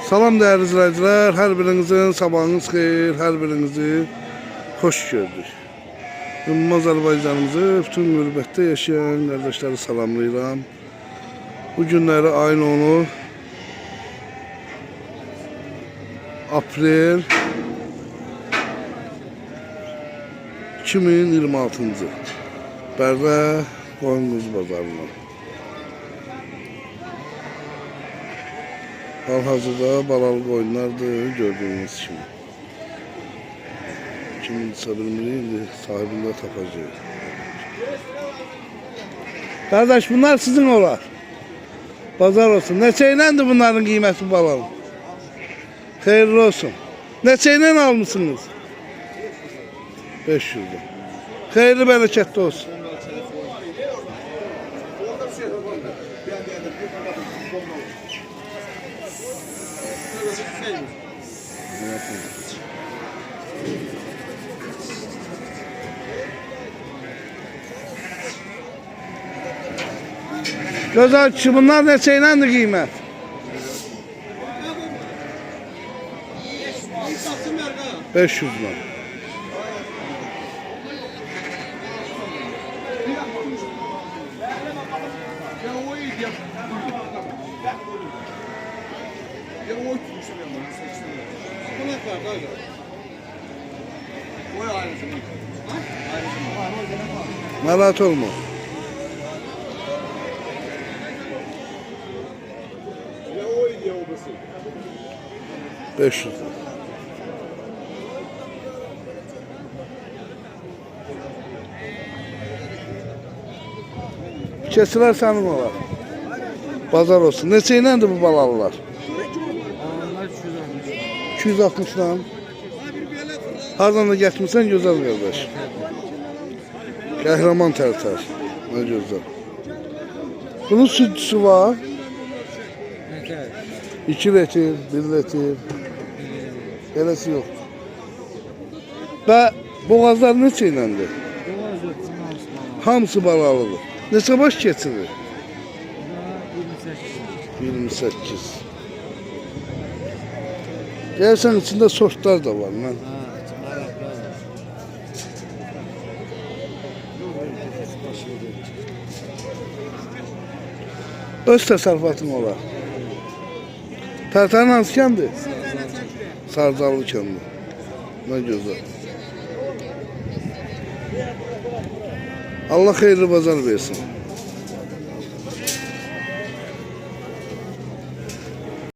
Salam değerli izleyiciler, her birinizin sabahınız xeyir, her birinizi hoş gördük. Ümumi Azərbaycanımızı bütün mürbətdə yaşayan kardeşleri salamlayıram. Bu günləri ayın 10'u Aprel 2026. Bərdə Qoyun Quzu Bazarından. Hal-hazırda balalı qoyunlardır, gördüğünüz kimi. Kimindirsə bilmirik, indi sahibində tapacaq. Kardeş, bunlar sizin olar. Bazar olsun. Neçəyləndir bunların qiyməti balalı? Xeyirli olsun. Neçəylən almışsınız? 500 lira. Xeyirli bərəkətli olsun. Gözəl kişi, bunlar neçəyləndir qiymət? 500 lira. Narahat olma. Beş yüz. Keçilər sənin olar. Bazar olsun. Neçə iləndir bu balalılar? 260 lan. Hardan da getmirsən gözəl qardaş. Qəhrəman tərtər. Nə gözəl. Bunun südçüsü var. 2 litre, 1 litre. Belası yok. Və boğazlar neçə iləndir? Hamısı balalıdır. Neçə baş keçirir? 28. Gəlsən içində sortlar da var lan. Öz təsərrüfatın olar. Tərtərin hansı kəndi? Sarıcalı kəndi. Ne güzel. Allah xeyirli bazar versin.